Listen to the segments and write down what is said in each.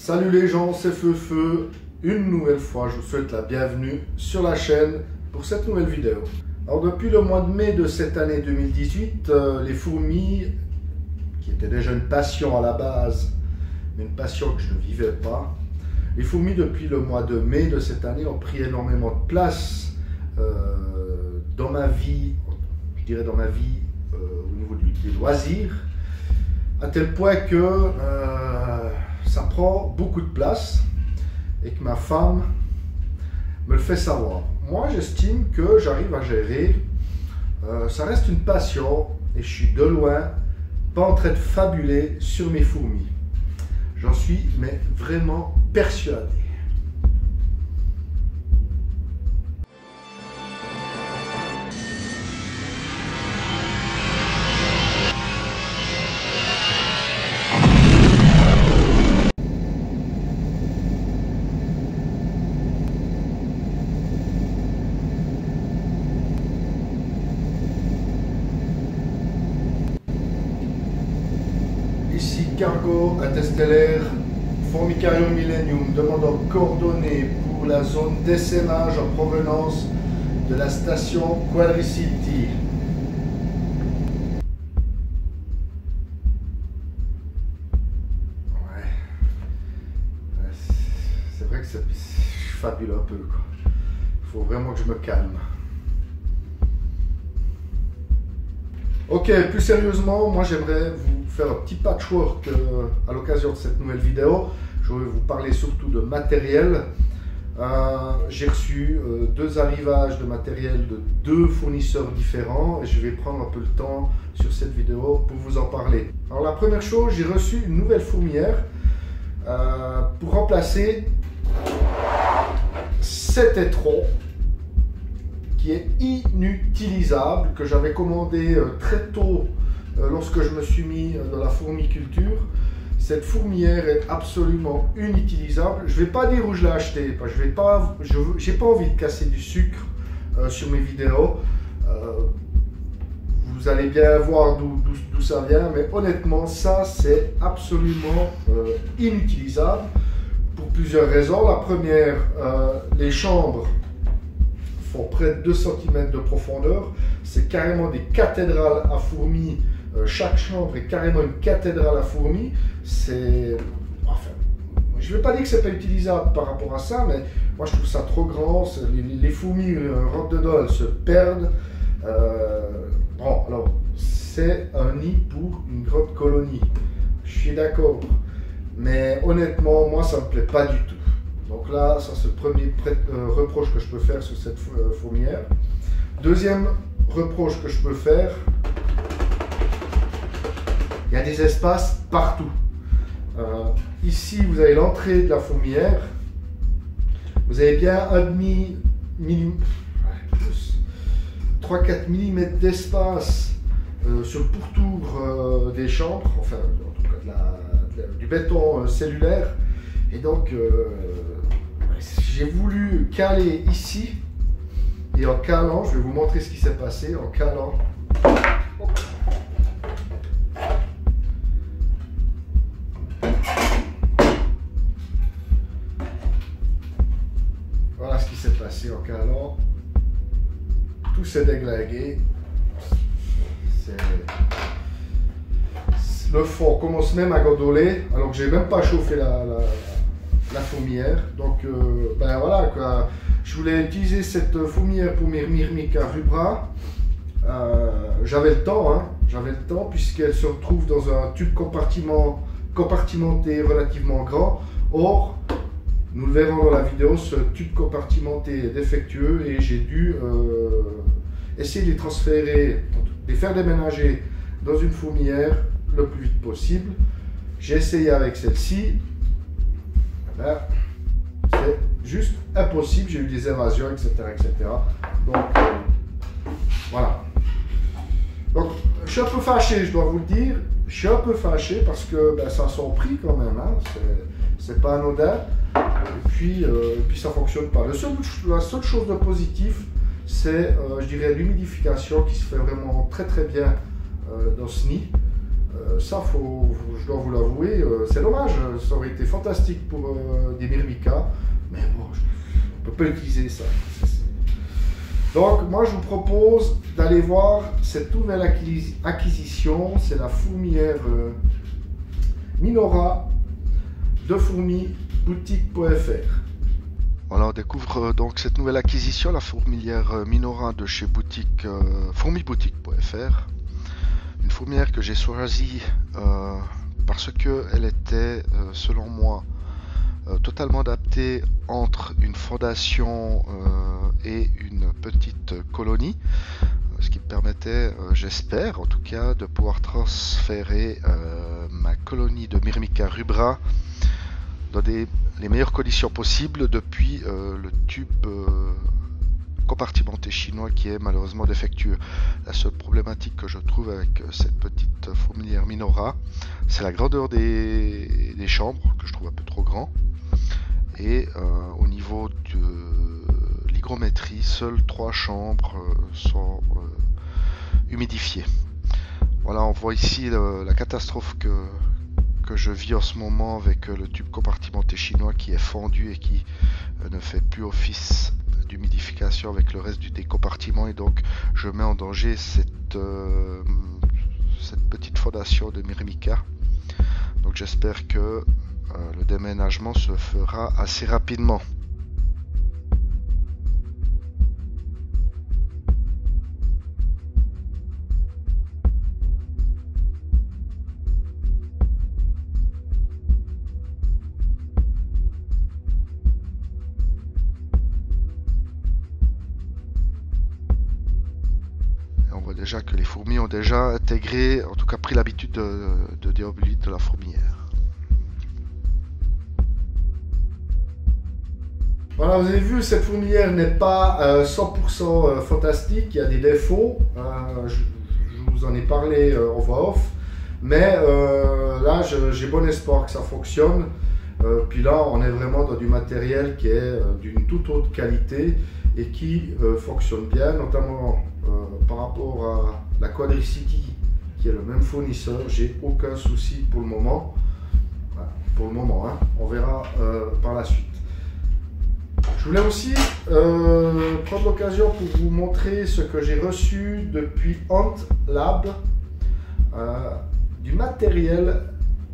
Salut les gens, c'est Feu. Une nouvelle fois, je vous souhaite la bienvenue sur la chaîne pour cette nouvelle vidéo. Alors depuis le mois de mai de cette année 2018, les fourmis, qui étaient déjà une passion à la base, mais une passion que je ne vivais pas, les fourmis depuis le mois de mai de cette année ont pris énormément de place dans ma vie, je dirais dans ma vie au niveau des loisirs, à tel point que ça prend beaucoup de place et que ma femme me le fait savoir. Moi, j'estime que j'arrive à gérer. Ça reste une passion et je suis de loin pas en train de fabuler sur mes fourmis. J'en suis mais vraiment persuadé. Ici Cargo Interstellaire Formicarium Millennium demandant coordonnées pour la zone d'essaimage en provenance de la station Quadricity. Ouais. C'est vrai que je fabule un peu, quoi. Il faut vraiment que je me calme. Ok, plus sérieusement, moi j'aimerais vous faire un petit patchwork à l'occasion de cette nouvelle vidéo. Je vais vous parler surtout de matériel. J'ai reçu deux arrivages de matériel de deux fournisseurs différents et je vais prendre un peu le temps sur cette vidéo pour vous en parler. Alors la première chose, j'ai reçu une nouvelle fourmière pour remplacer cet étron qui est inutilisable, que j'avais commandé très tôt lorsque je me suis mis dans la fourmiculture. Cette fourmière est absolument inutilisable. Je ne vais pas dire où je l'ai acheté, je n'ai pas envie de casser du sucre sur mes vidéos. Vous allez bien voir d'où ça vient, mais honnêtement, ça c'est absolument inutilisable pour plusieurs raisons. La première, les chambres font près de 2 cm de profondeur. C'est carrément des cathédrales à fourmis. Chaque chambre est carrément une cathédrale à fourmis. C'est... Enfin, je ne vais pas dire que c'est pas utilisable par rapport à ça, mais moi je trouve ça trop grand. Les fourmis rentrent dedans, elles se perdent. Bon, alors, c'est un nid pour une grande colonie. Je suis d'accord. Mais honnêtement, moi ça ne me plaît pas du tout. Donc là, ça c'est le premier reproche que je peux faire sur cette fourmière. Deuxième reproche que je peux faire, il y a des espaces partout. Ici, vous avez l'entrée de la fourmière. Vous avez bien 3-4 mm d'espace sur le pourtour des chambres, enfin en tout cas du béton cellulaire. Et donc, j'ai voulu caler ici, et en calant, je vais vous montrer ce qui s'est passé, en calant. Voilà ce qui s'est passé en calant. Tout s'est déglingué. Le fond commence même à gondoler, alors que j'ai même pas chauffé la fourmière. Donc ben voilà quoi. Je voulais utiliser cette fourmière pour mes myrmiques à rubra. J'avais le temps, puisqu'elle se retrouve dans un tube compartimenté relativement grand. Or, nous le verrons dans la vidéo, ce tube compartimenté est défectueux et j'ai dû essayer de les transférer, de les faire déménager dans une fourmière le plus vite possible. J'ai essayé avec celle-ci. C'est juste impossible, j'ai eu des évasions, etc. Donc voilà. Donc je suis un peu fâché, je dois vous le dire. Je suis un peu fâché parce que ça a son prix quand même, hein. C'est pas anodin. Et puis ça fonctionne pas. La seule chose de positif, c'est je dirais l'humidification qui se fait vraiment très très bien dans ce nid. Ça, je dois vous l'avouer, c'est dommage. Ça aurait été fantastique pour des myrmicas, mais bon, on ne peut pas utiliser ça. Donc, moi, je vous propose d'aller voir cette nouvelle acquisition. C'est la fourmilière Minora de fourmiboutique.fr. Voilà, on découvre donc cette nouvelle acquisition, la fourmilière Minora de chez fourmiboutique.fr. Une fourmilière que j'ai choisie parce qu'elle était, selon moi, totalement adaptée entre une fondation et une petite colonie, ce qui me permettait, j'espère en tout cas, de pouvoir transférer ma colonie de Myrmica rubra dans les meilleures conditions possibles depuis le tube compartimenté chinois qui est malheureusement défectueux. La seule problématique que je trouve avec cette petite fourmilière Minora, c'est la grandeur des chambres, que je trouve un peu trop grand. Et au niveau de l'hygrométrie, seules 3 chambres sont humidifiées. Voilà, on voit ici la catastrophe que je vis en ce moment avec le tube compartimenté chinois qui est fendu et qui ne fait plus office d'humidification avec le reste des compartiments, et donc je mets en danger cette petite fondation de Myrmica. Donc j'espère que le déménagement se fera assez rapidement. Déjà que les fourmis ont déjà intégré, en tout cas pris l'habitude de déambuler de la fourmilière. Voilà, vous avez vu, cette fourmilière n'est pas 100% fantastique, il y a des défauts, je vous en ai parlé en voix off, mais là j'ai bon espoir que ça fonctionne. Puis là on est vraiment dans du matériel qui est d'une toute autre qualité et qui fonctionne bien, notamment par rapport à la Quadricity qui est le même fournisseur. J'ai aucun souci pour le moment. Voilà, pour le moment, hein. On verra par la suite. Je voulais aussi prendre l'occasion pour vous montrer ce que j'ai reçu depuis Ant Lab, du matériel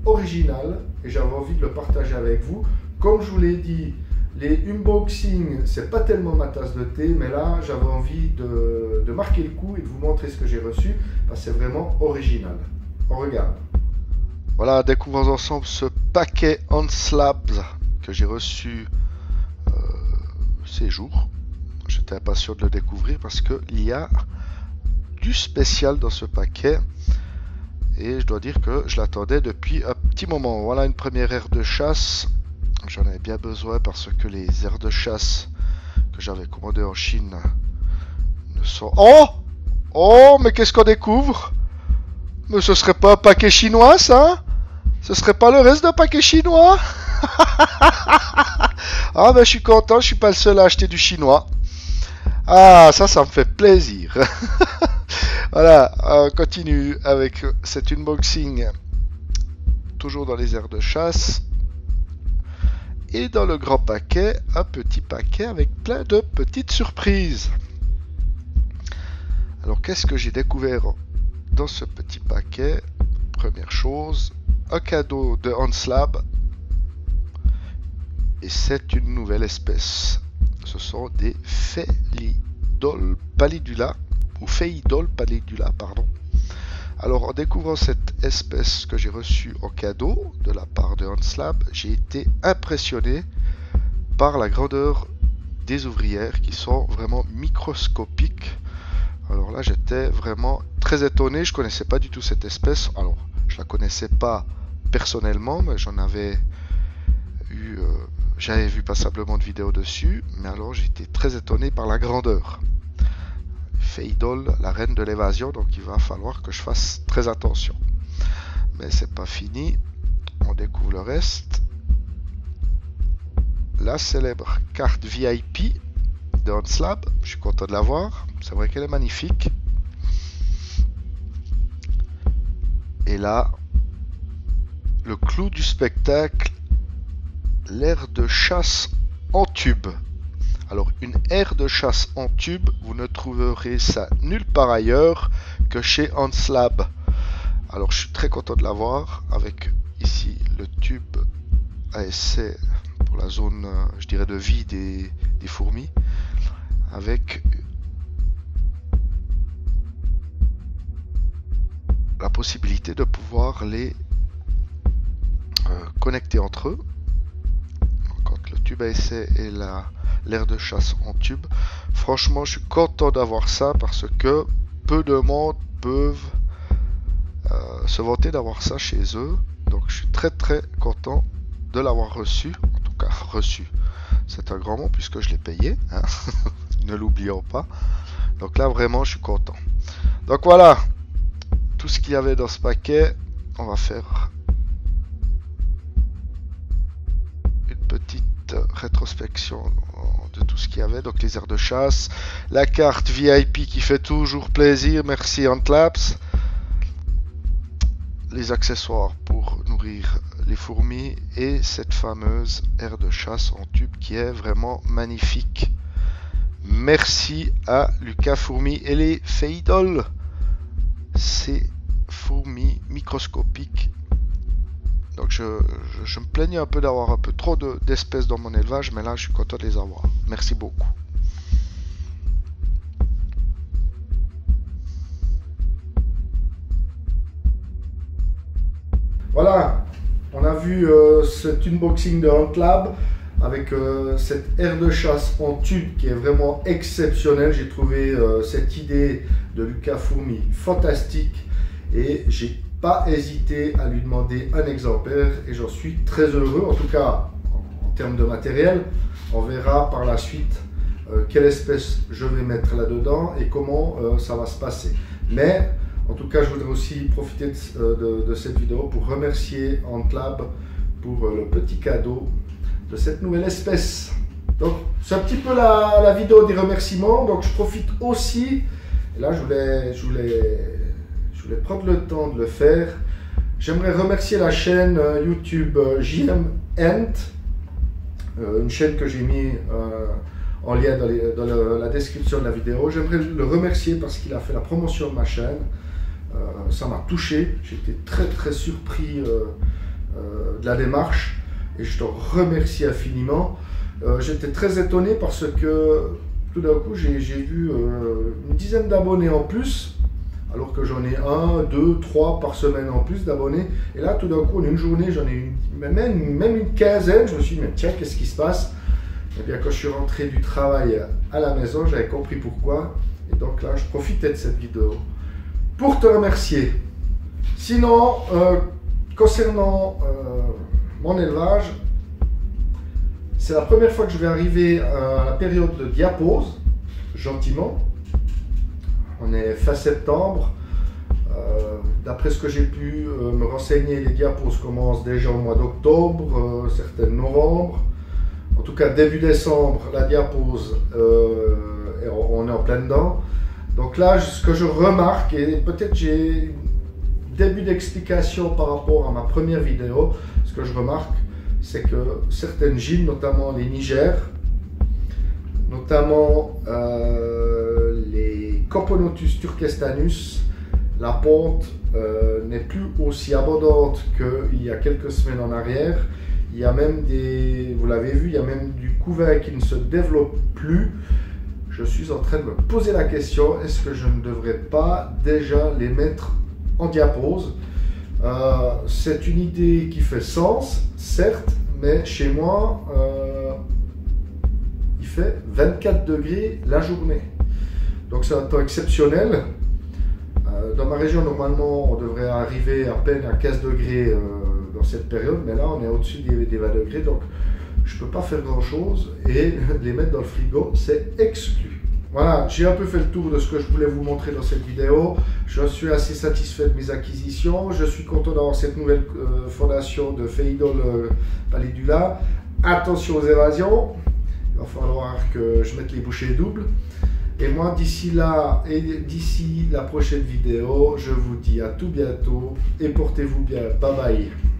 original, et j'avais envie de le partager avec vous. Comme je vous l'ai dit, les unboxings, c'est pas tellement ma tasse de thé, mais là j'avais envie de marquer le coup et de vous montrer ce que j'ai reçu, parce que c'est vraiment original. On regarde. Voilà, découvrons ensemble ce paquet Ant Labs que j'ai reçu ces jours. J'étais impatient de le découvrir parce qu'il y a du spécial dans ce paquet. Et je dois dire que je l'attendais depuis un petit moment. Voilà une première aire de chasse. J'en avais bien besoin parce que les aires de chasse que j'avais commandées en Chine ne sont... Oh! Oh, mais qu'est-ce qu'on découvre? Mais ce serait pas un paquet chinois, ça? Ce serait pas le reste d'un paquet chinois? Ah ben je suis content, je suis pas le seul à acheter du chinois. Ah, ça me fait plaisir. Voilà, on continue avec cet unboxing, toujours dans les aires de chasse. Et dans le grand paquet, un petit paquet avec plein de petites surprises. Alors qu'est-ce que j'ai découvert dans ce petit paquet? Première chose, un cadeau de Ant Lab. Et c'est une nouvelle espèce. Ce sont des Phaeidol pallidula, ou Phaeidol pallidula, pardon. Alors en découvrant cette espèce que j'ai reçue en cadeau de la part de Ant Lab, j'ai été impressionné par la grandeur des ouvrières qui sont vraiment microscopiques. Alors là j'étais vraiment très étonné, je connaissais pas du tout cette espèce. Alors je la connaissais pas personnellement, mais j'avais vu passablement de vidéos dessus, mais alors j'étais très étonné par la grandeur. Phaeidol, la reine de l'évasion, donc il va falloir que je fasse très attention. Mais c'est pas fini, on découvre le reste. La célèbre carte VIP de Ant Lab, je suis content de la voir, c'est vrai qu'elle est magnifique. Et Et là, le clou du spectacle, l'aire de chasse en tube. Alors une aire de chasse en tube, vous ne trouverez ça nulle part ailleurs que chez Hanslab. Alors je suis très content de l'avoir avec ici le tube à essai pour la zone, je dirais, de vie des fourmis, avec la possibilité de pouvoir les connecter entre eux. Quand le tube à essai et l'aire de chasse en tube, franchement je suis content d'avoir ça parce que peu de monde peuvent se vanter d'avoir ça chez eux. Donc je suis très content de l'avoir reçu. En tout cas reçu, c'est un grand mot puisque je l'ai payé, hein. Ne l'oublions pas. Donc là vraiment je suis content. Donc voilà tout ce qu'il y avait dans ce paquet. On va faire une petite rétrospection de tout ce qu'il y avait. Donc les aires de chasse, la carte VIP qui fait toujours plaisir, merci Hanslab, les accessoires pour nourrir les fourmis et cette fameuse aire de chasse en tube qui est vraiment magnifique. Merci à Lucas Fourmi et les Phaidol, ces fourmis microscopiques. Donc je me plaignais un peu d'avoir un peu trop d'espèces dans mon élevage, mais là je suis content de les avoir. Merci beaucoup. Voilà, on a vu cet unboxing de Hanslab avec cette aire de chasse en tube qui est vraiment exceptionnelle. J'ai trouvé cette idée de Lucas Fourmi fantastique et j'ai pas hésité à lui demander un exemplaire et j'en suis très heureux. En tout cas, en termes de matériel, on verra par la suite quelle espèce je vais mettre là-dedans et comment ça va se passer. Mais en tout cas, je voudrais aussi profiter de cette vidéo pour remercier Hanslab pour le petit cadeau de cette nouvelle espèce. Donc, c'est un petit peu la vidéo des remerciements. Donc, je profite aussi, et là, je voulais prendre le temps de le faire. J'aimerais remercier la chaîne YouTube JM Ent, une chaîne que j'ai mis en lien dans la description de la vidéo. J'aimerais le remercier parce qu'il a fait la promotion de ma chaîne. Ça m'a touché, j'étais très surpris de la démarche et je te remercie infiniment. J'étais très étonné parce que tout d'un coup j'ai vu une dizaine d'abonnés en plus, alors que j'en ai 1, 2, 3 par semaine en plus d'abonnés. Et là tout d'un coup en une journée j'en ai même une quinzaine. Je me suis dit mais tiens, qu'est-ce qui se passe? Et bien quand je suis rentré du travail à la maison, j'avais compris pourquoi. Et donc là je profitais de cette vidéo pour te remercier. Sinon, concernant mon élevage, c'est la première fois que je vais arriver à la période de diapause, gentiment. On est fin septembre. D'après ce que j'ai pu me renseigner, les diaposes commencent déjà au mois d'octobre, certaines novembre. En tout cas, début décembre, la diapose, on est en plein dedans. Donc là, ce que je remarque, et peut-être j'ai début d'explication par rapport à ma première vidéo, ce que je remarque, c'est que certaines gînes, notamment les Niger, notamment les Coponotus turkestanus, la ponte n'est plus aussi abondante qu'il y a quelques semaines en arrière. Il y a même vous l'avez vu, il y a même du couvain qui ne se développe plus. Je suis en train de me poser la question, est-ce que je ne devrais pas déjà les mettre en diapose? C'est une idée qui fait sens, certes, mais chez moi, il fait 24 degrés la journée. Donc c'est un temps exceptionnel. Dans ma région, normalement, on devrait arriver à peine à 15 degrés dans cette période, mais là, on est au-dessus des 20 degrés, donc je ne peux pas faire grand-chose et les mettre dans le frigo, c'est exclu. Voilà, j'ai un peu fait le tour de ce que je voulais vous montrer dans cette vidéo. Je suis assez satisfait de mes acquisitions. Je suis content d'avoir cette nouvelle fondation de Phaidol pallidula. Attention aux évasions. Il va falloir que je mette les bouchées doubles. Et moi, d'ici là, et d'ici la prochaine vidéo, je vous dis à tout bientôt et portez-vous bien. Bye bye.